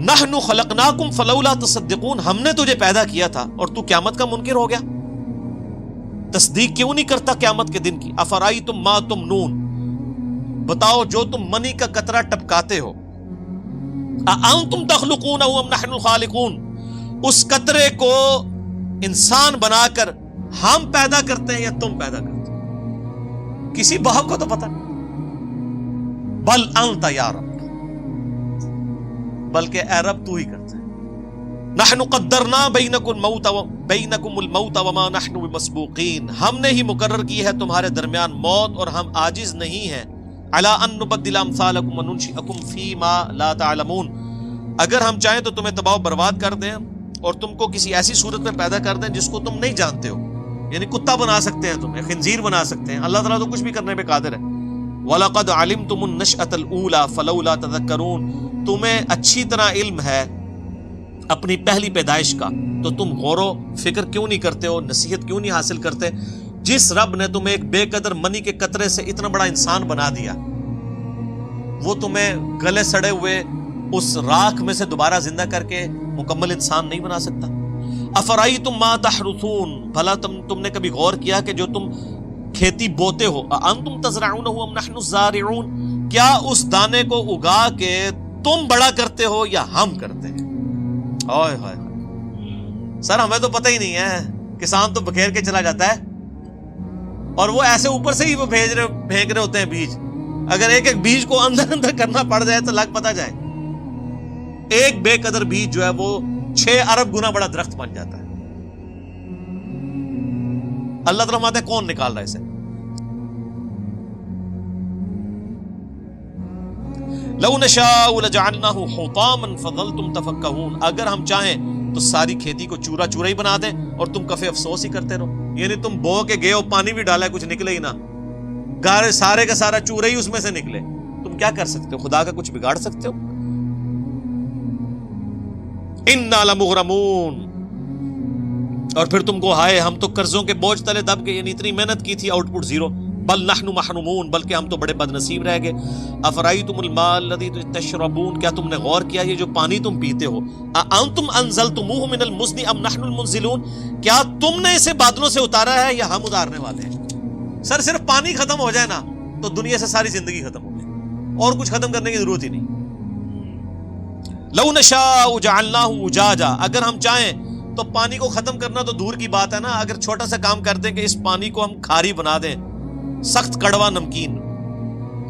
نحن خلقناکم فلولا تصدقون، ہم نے تجھے پیدا کیا تھا اور تو قیامت کا منکر ہو گیا، تصدیق کیوں نہیں کرتا قیامت کے دن کی؟ افرائیتم ما تمنون، بتاؤ جو تم منی کا قطرہ ٹپکاتے ہو، اانتم تخلقونہ ام نحن الخالقون، اس قطرے کو انسان بنا کر ہم پیدا کرتے ہیں یا تم پیدا کرتے ہیں؟ کسی باپ کو تو پتہ نہیں۔ بل انت یا رب، بلکہ اے رب تو ہی کرتا ہے۔ نحن قدرنا بینکم الموت وما نحن بمسبوقین، ہم نے ہی مقرر کی ہے تمہارے درمیان موت اور ہم عاجز نہیں ہیں، علی ان نبدل امثالکم وننشئکم فیما لا تعلمون، اگر ہم چاہیں تو تمہیں تباہ و برباد کر دیں اور تم کو کسی ایسی صورت میں پیدا کر دیں جس کو تم نہیں جانتے ہو، یعنی کتا بنا سکتے ہیں تمہیں، خنزیر بنا سکتے ہیں، اللہ تعالیٰ تو کچھ بھی کرنے پہ قادر ہے۔ وَلَقَدْ عَلِمْتُمُ النَّشْأَةَ الْأُولَى فَلَوْلَا تَذَكَّرُونَ، تمہیں اچھی طرح علم ہے اپنی پہلی پیدائش کا، تو تم غور و فکر کیوں نہیں کرتے ہو، نصیحت کیوں نہیں حاصل کرتے؟ جس رب نے تمہیں ایک بے قدر منی کے قطرے سے اتنا بڑا انسان بنا دیا، وہ تمہیں گلے سڑے ہوئے اس راکھ میں سے دوبارہ زندہ کر کے مکمل انسان نہیں بنا سکتا؟ افرائیتم ما تحرثون، بھلا تم نے کبھی غور کیا کہ جو تم کھیتی بوتے ہو، انتم تزرعونہ ام نحن الزارعون، کیا اس دانے کو اگا کے تم بڑا کرتے ہو یا ہم کرتے ہیں؟ ہائے ہائے سر، ہمیں تو پتہ ہی نہیں ہے، کسان تو بکھیر کے چلا جاتا ہے اور وہ ایسے اوپر سے ہی وہ پھینک رہے ہوتے ہیں بیج، اگر ایک ایک بیج کو اندر اندر کرنا پڑ جائے تو لگ پتہ جائے، ایک بے قدر بیج جو ہے وہ 6 ارب گنا بڑا درخت بن جاتا ہے۔ اللہ تعالیٰ فرماتا ہے کون نکال رہا ہے اسے؟ لو نشاء لجعلناہ حطاما فظلتم تفکہون، اگر ہم چاہیں تو ساری کھیتی کو چورا چورا ہی بنا دیں اور تم کفے افسوس ہی کرتے رہو، یعنی تم بو کے گئے ہو، پانی بھی ڈالا ہے، کچھ نکلے ہی نہ، گارے سارے کا سارا چورا ہی اس میں سے نکلے، تم کیا کر سکتے ہو؟ خدا کا کچھ بگاڑ سکتے ہو؟ انا لمغرمون، اور پھر تم کو ہائے ہم تو قرضوں کے بوجھ تلے دب گئے، یعنی اتنی محنت کی تھی، آؤٹ پٹ زیرو۔ بل نحن محرومون، بلکہ ہم تو بڑے بد نصیب رہ گئے۔ افرائیتم الماء الذی تشربون، کیا تم نے غور کیا یہ جو پانی تم پیتے ہو، اانتم انزلتموہ من المزن ام نحن المنزلون، کیا تم نے اسے بادلوں سے اتارا ہے یا ہم اتارنے والے ہیں؟ سر صرف پانی ختم ہو جائے نا تو دنیا سے ساری زندگی ختم ہو جائے، اور کچھ ختم کرنے کی ضرورت ہی نہیں۔ لو نشاء جعلناہ اجاجا، اگر ہم چاہیں تو پانی کو ختم کرنا تو دور کی بات ہے نا، اگر چھوٹا سا کام کر دیں کہ اس پانی کو ہم کھاری بنا دیں، سخت کڑوا نمکین،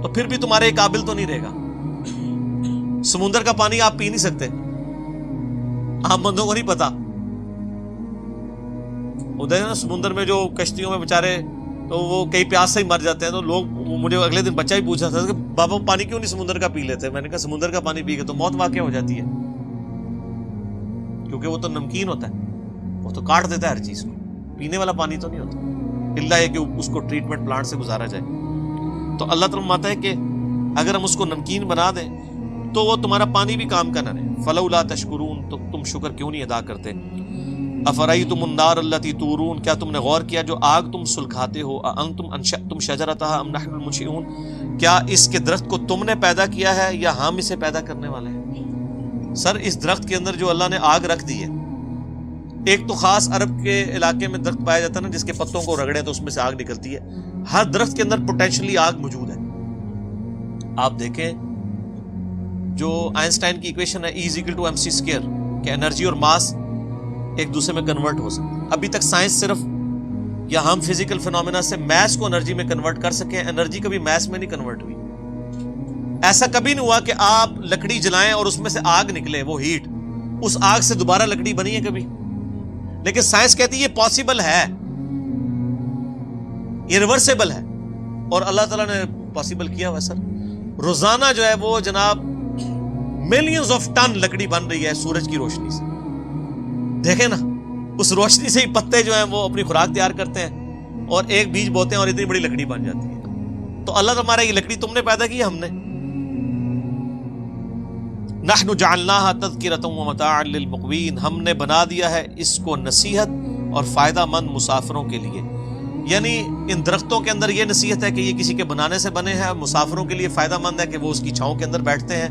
تو پھر بھی تمہارے قابل تو نہیں رہے گا۔ سمندر کا پانی آپ پی نہیں سکتے، عام بندوں کو نہیں پتا، ادھر نا سمندر میں جو کشتیوں میں بیچارے تو وہ کئی پیاس سے ہی مر جاتے ہیں، تو لوگ مجھے اگلے دن بچہ ہی پوچھا تھا کہ بابا پانی کیوں نہیں سمندر کا پی لیتے؟ میں نے کہا سمندر کا پانی پی کے تو موت واقع ہو جاتی ہے، کیونکہ وہ تو نمکین ہوتا ہے، وہ تو کاٹ دیتا ہے ہر چیز کو، پینے والا پانی تو نہیں ہوتا، اللہ یہ کہ اس کو ٹریٹمنٹ پلانٹ سے گزارا جائے۔ تو اللہ تعالیٰ فرماتا ہے کہ اگر ہم اس کو نمکین بنا دیں تو وہ تمہارا پانی بھی کام کا نہ رہے۔ فلولا تشکرون، تو تم شکر کیوں نہیں ادا کرتے؟ افرأیتم النار التی تورون، کیا تم نے غور کیا جو آگ تم سلگاتے ہو، انتم انشأتم شجرتها ام نحن المنشئون، کیا اس کے درخت کو تم نے پیدا کیا ہے یا ہم اسے پیدا کرنے والے ہیں؟ سر اس درخت کے اندر جو اللہ نے آگ رکھ دی ہے، ایک تو خاص عرب کے علاقے میں درخت پایا جاتا ہے نا جس کے پتوں کو رگڑیں تو اس میں سے آگ نکلتی ہے، ہر درخت کے اندر پوٹینشلی آگ موجود ہے۔ آپ دیکھیں جو آئنسٹائن کی ایکویشن ہے E=mc²، کہ انرجی اور ماس ایک دوسرے میں کنورٹ ہو سکتے ہیں، ابھی تک سائنس صرف یا ہم فزیکل فینومینا سے میس کو انرجی میں کنورٹ کر سکیں، انرجی کبھی میس میں نہیں کنورٹ ہوئی۔ ایسا کبھی نہیں ہوا کہ آپ لکڑی جلائیں اور اس میں سے آگ نکلے، وہ ہیٹ، اس آگ سے دوبارہ لکڑی بنی ہے کبھی؟ لیکن سائنس کہتی ہے یہ پاسبل ہے، یہ ریورسیبل ہے، اور اللہ تعالیٰ نے پاسبل کیا ہوا۔ سر روزانہ جو ہے وہ جناب ملینز آف ٹن لکڑی بن رہی ہے سورج کی روشنی سے، دیکھیں نا، اس روشنی سے ہی پتے جو ہیں وہ اپنی خوراک تیار کرتے ہیں اور ایک بیج بوتے ہیں اور اتنی بڑی لکڑی بن جاتی ہے۔ تو اللہ تمہارا یہ لکڑی تم نے پیدا کی، ہم نے۔ نحن جعلناها تذکرۃ ومتاعا للمقوین، ہم نے بنا دیا ہے اس کو نصیحت اور فائدہ مند مسافروں کے لیے، یعنی ان درختوں کے اندر یہ نصیحت ہے کہ یہ کسی کے بنانے سے بنے ہیں، مسافروں کے لیے فائدہ مند ہے کہ وہ اس کی چھاؤں کے اندر بیٹھتے ہیں۔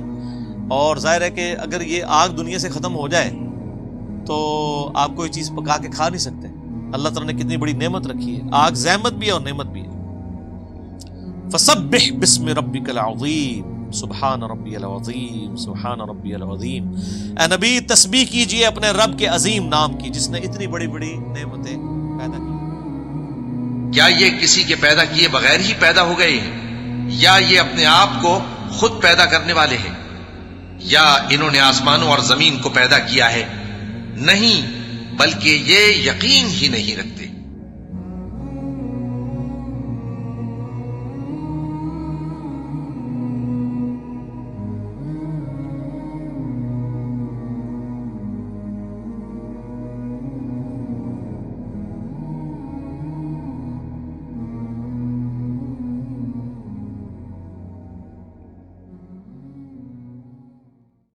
اور ظاہر ہے کہ اگر یہ آگ دنیا سے ختم ہو جائے تو آپ کوئی چیز پکا کے کھا نہیں سکتے. اللہ تعالیٰ نے کتنی بڑی نعمت رکھی ہے. آگ زحمت بھی ہے اور نعمت بھی ہے. فسبح بسم ربک العظیم سبحان ربی العظیم سبحان ربی العظیم. اے نبی تسبیح کیجئے اپنے رب کے عظیم نام کی جس نے اتنی بڑی بڑی نعمتیں پیدا کی. کیا یہ کسی کے پیدا کیے بغیر ہی پیدا ہو گئے ہیں یا یہ اپنے آپ کو خود پیدا کرنے والے ہیں یا انہوں نے آسمانوں اور زمین کو پیدا کیا ہے؟ نہیں، بلکہ یہ یقین ہی نہیں رکھتے.